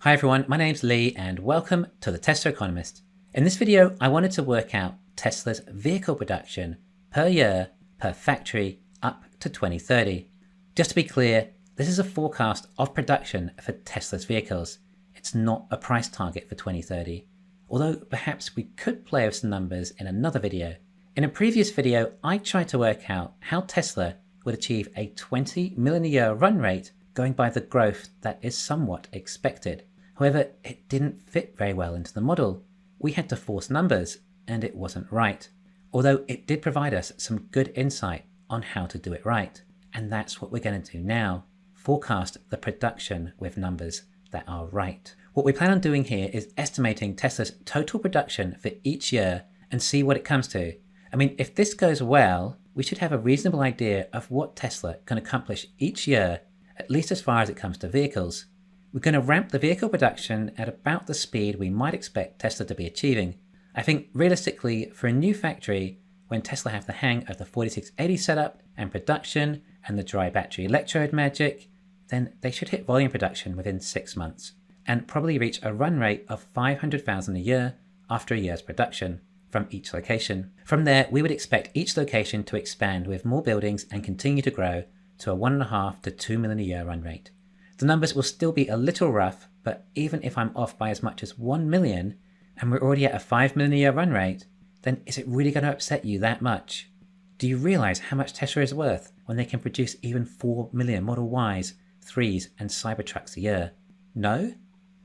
Hi everyone, my name's Lee and welcome to the Tesla Economist. In this video, I wanted to work out Tesla's vehicle production per year, per factory, up to 2030. Just to be clear, this is a forecast of production for Tesla's vehicles. It's not a price target for 2030, although perhaps we could play with some numbers in another video. In a previous video, I tried to work out how Tesla would achieve a 20 million a year run rate going by the growth that is somewhat expected. However, it didn't fit very well into the model. We had to force numbers, and it wasn't right. Although it did provide us some good insight on how to do it right. And that's what we're going to do now. Forecast the production with numbers that are right. What we plan on doing here is estimating Tesla's total production for each year and see what it comes to. I mean, if this goes well, we should have a reasonable idea of what Tesla can accomplish each year, at least as far as it comes to vehicles. We're going to ramp the vehicle production at about the speed we might expect Tesla to be achieving. I think realistically, for a new factory, when Tesla have the hang of the 4680 setup and production and the dry battery electrode magic, then they should hit volume production within 6 months and probably reach a run rate of 500,000 a year after a year's production from each location. From there, we would expect each location to expand with more buildings and continue to grow to a 1.5 to 2 million a year run rate. The numbers will still be a little rough, but even if I'm off by as much as 1 million and we're already at a 5 million a year run rate, then is it really going to upset you that much? Do you realize how much Tesla is worth when they can produce even 4 million Model Ys, 3s and Cybertrucks a year? No?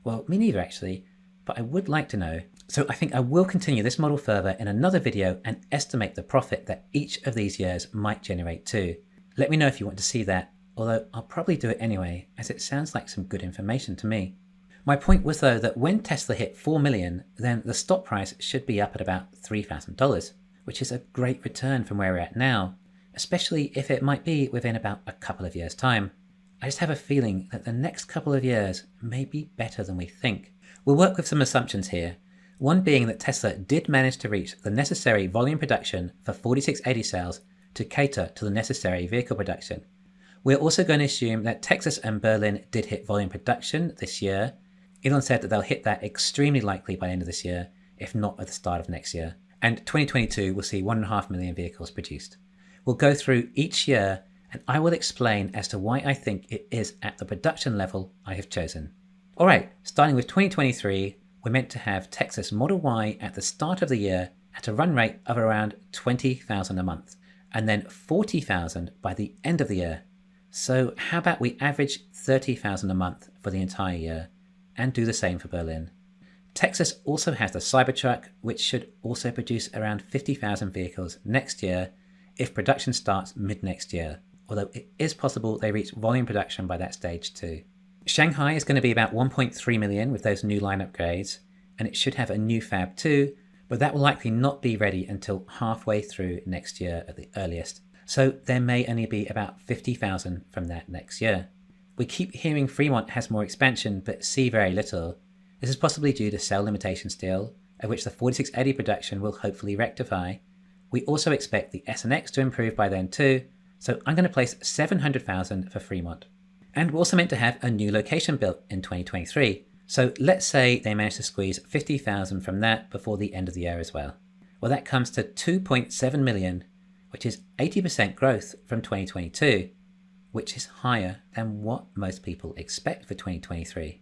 Well, me neither actually, but I would like to know. So I think I will continue this model further in another video and estimate the profit that each of these years might generate too. Let me know if you want to see that, although I'll probably do it anyway, as it sounds like some good information to me. My point was though that when Tesla hit 4 million, then the stock price should be up at about $3,000, which is a great return from where we're at now, especially if it might be within about a couple of years' time. I just have a feeling that the next couple of years may be better than we think. We'll work with some assumptions here, one being that Tesla did manage to reach the necessary volume production for 4680 cells to cater to the necessary vehicle production. We're also going to assume that Texas and Berlin did hit volume production this year. Elon said that they'll hit that extremely likely by the end of this year, if not at the start of next year. And 2022 will see 1.5 million vehicles produced. We'll go through each year and I will explain as to why I think it is at the production level I have chosen. Alright, starting with 2023, we're meant to have Texas Model Y at the start of the year at a run rate of around 20,000 a month, and then 40,000 by the end of the year. So how about we average 30,000 a month for the entire year and do the same for Berlin. Texas also has the Cybertruck, which should also produce around 50,000 vehicles next year if production starts mid next year, although it is possible they reach volume production by that stage too. Shanghai is going to be about 1.3 million with those new line upgrades, and it should have a new fab too, but that will likely not be ready until halfway through next year at the earliest. So there may only be about 50,000 from that next year. We keep hearing Fremont has more expansion but see very little. This is possibly due to cell limitations still, of which the 4680 production will hopefully rectify. We also expect the S and X to improve by then too, so I'm going to place 700,000 for Fremont. And we're also meant to have a new location built in 2023. So let's say they manage to squeeze 50,000 from that before the end of the year as well. Well, that comes to 2.7 million, which is 80% growth from 2022, which is higher than what most people expect for 2023.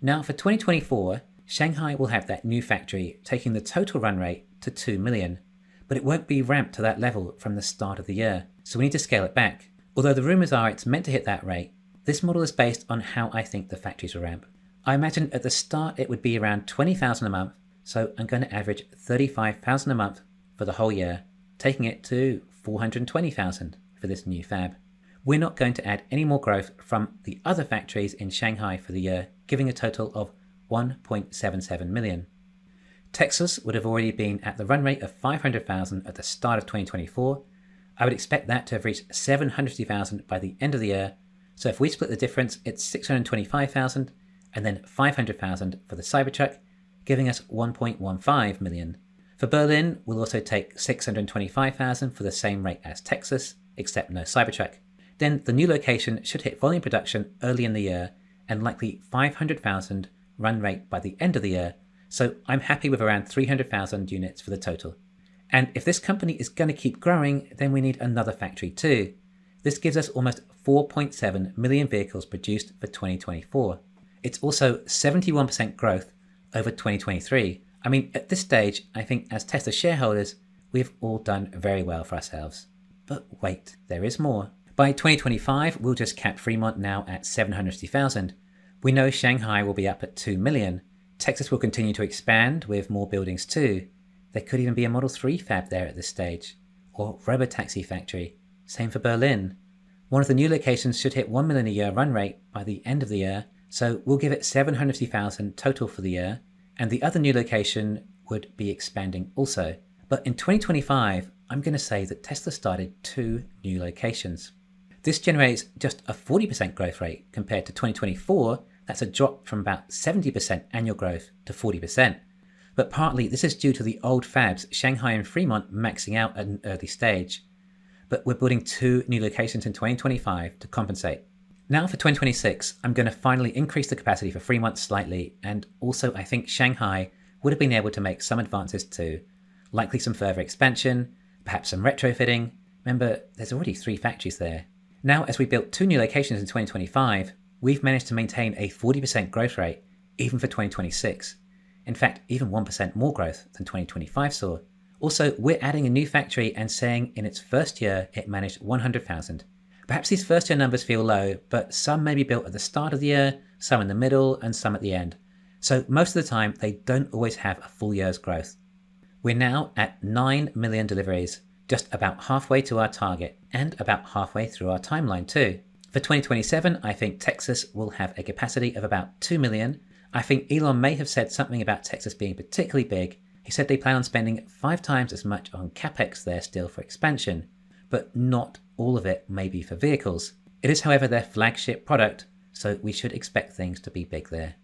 Now for 2024, Shanghai will have that new factory taking the total run rate to 2 million, but it won't be ramped to that level from the start of the year, so we need to scale it back. Although the rumors are it's meant to hit that rate, this model is based on how I think the factories will ramp. I imagine at the start it would be around 20,000 a month, so I'm going to average 35,000 a month for the whole year, taking it to 420,000 for this new fab. We're not going to add any more growth from the other factories in Shanghai for the year, giving a total of 1.77 million. Texas would have already been at the run rate of 500,000 at the start of 2024. I would expect that to have reached 750,000 by the end of the year. So if we split the difference, it's 625,000 and then 500,000 for the Cybertruck, giving us 1.15 million. For Berlin, we'll also take 625,000 for the same rate as Texas, except no Cybertruck. Then the new location should hit volume production early in the year and likely 500,000 run rate by the end of the year, so I'm happy with around 300,000 units for the total. And if this company is going to keep growing, then we need another factory too. This gives us almost 4.7 million vehicles produced for 2024. It's also 71% growth over 2023. I mean, at this stage, I think as Tesla shareholders, we've all done very well for ourselves. But wait, there is more. By 2025, we'll just cap Fremont now at 750,000. We know Shanghai will be up at 2 million. Texas will continue to expand with more buildings too. There could even be a Model 3 fab there at this stage. Or robotaxi factory. Same for Berlin. One of the new locations should hit 1 million a year run rate by the end of the year, so we'll give it 750,000 total for the year, and the other new location would be expanding also. But in 2025, I'm going to say that Tesla started 2 new locations. This generates just a 40% growth rate compared to 2024. That's a drop from about 70% annual growth to 40%. But partly this is due to the old fabs, Shanghai and Fremont, maxing out at an early stage. But we're building 2 new locations in 2025 to compensate. Now for 2026, I'm going to finally increase the capacity for Fremont slightly, and also I think Shanghai would have been able to make some advances too. Likely some further expansion, perhaps some retrofitting. Remember, there's already 3 factories there. Now, as we built 2 new locations in 2025, we've managed to maintain a 40% growth rate, even for 2026. In fact, even 1% more growth than 2025 saw. Also, we're adding a new factory and saying in its first year, it managed 100,000. Perhaps these first year numbers feel low, but some may be built at the start of the year, some in the middle, and some at the end. So most of the time, they don't always have a full year's growth. We're now at 9 million deliveries, just about halfway to our target, and about halfway through our timeline too. For 2027, I think Texas will have a capacity of about 2 million. I think Elon may have said something about Texas being particularly big. He said they plan on spending 5 times as much on capex there still for expansion, but not all of it may be for vehicles. It is, however, their flagship product, so we should expect things to be big there.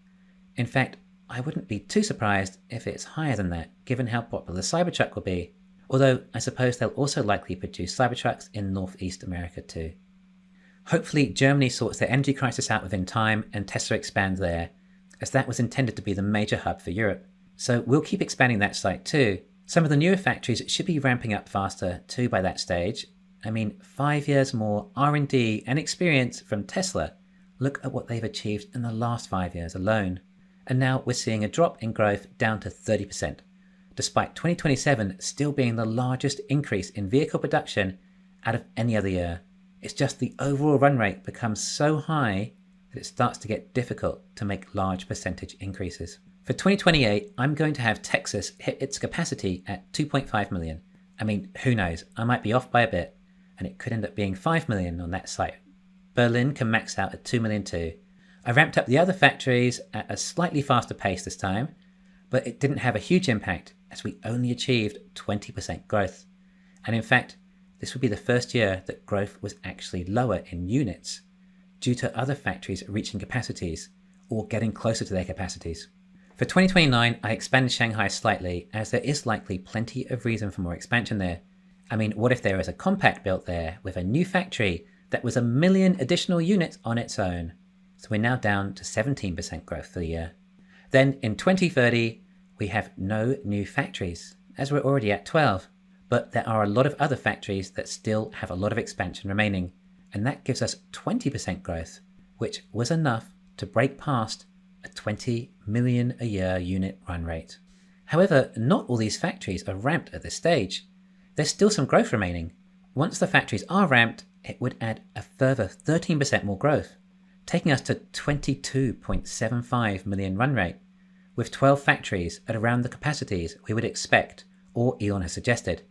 In fact, I wouldn't be too surprised if it's higher than that, given how popular the Cybertruck will be. Although I suppose they'll also likely produce Cybertrucks in Northeast America too. Hopefully Germany sorts their energy crisis out within time and Tesla expands there, as that was intended to be the major hub for Europe. So we'll keep expanding that site too. Some of the newer factories should be ramping up faster too by that stage. I mean, 5 years more R&D and experience from Tesla. Look at what they've achieved in the last 5 years alone. And now we're seeing a drop in growth down to 30%, despite 2027 still being the largest increase in vehicle production out of any other year. It's just the overall run rate becomes so high that it starts to get difficult to make large percentage increases. For 2028, I'm going to have Texas hit its capacity at 2.5 million. I mean, who knows? I might be off by a bit, and it could end up being 5 million on that site. Berlin can max out at 2 million too. I ramped up the other factories at a slightly faster pace this time, but it didn't have a huge impact as we only achieved 20% growth. And in fact, this would be the first year that growth was actually lower in units due to other factories reaching capacities or getting closer to their capacities. For 2029, I expanded Shanghai slightly as there is likely plenty of reason for more expansion there. I mean, what if there is a compact built there with a new factory that was 1 million additional units on its own? So we're now down to 17% growth for the year. Then in 2030, we have no new factories, as we're already at 12. But there are a lot of other factories that still have a lot of expansion remaining, and that gives us 20% growth, which was enough to break past a 20 million a year unit run rate. However, not all these factories are ramped at this stage. There's still some growth remaining. Once the factories are ramped, it would add a further 13% more growth, taking us to 22.75 million run rate, with 12 factories at around the capacities we would expect or Elon has suggested.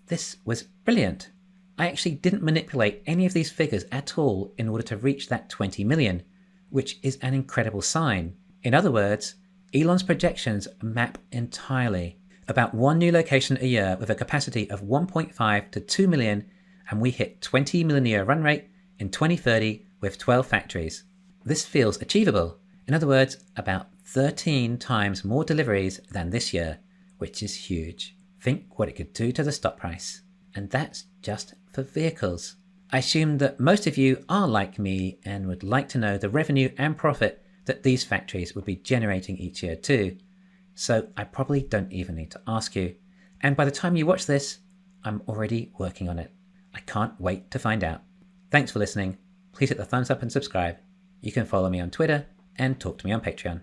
This was brilliant. I actually didn't manipulate any of these figures at all in order to reach that 20 million, which is an incredible sign. In other words, Elon's projections map entirely. About 1 new location a year with a capacity of 1.5 to 2 million, and we hit 20 million a year run rate in 2030 with 12 factories. This feels achievable. In other words, about 13 times more deliveries than this year, which is huge. Think what it could do to the stock price. And that's just for vehicles. I assume that most of you are like me and would like to know the revenue and profit that these factories would be generating each year too. So I probably don't even need to ask you. And by the time you watch this, I'm already working on it. I can't wait to find out. Thanks for listening. Please hit the thumbs up and subscribe. You can follow me on Twitter and talk to me on Patreon.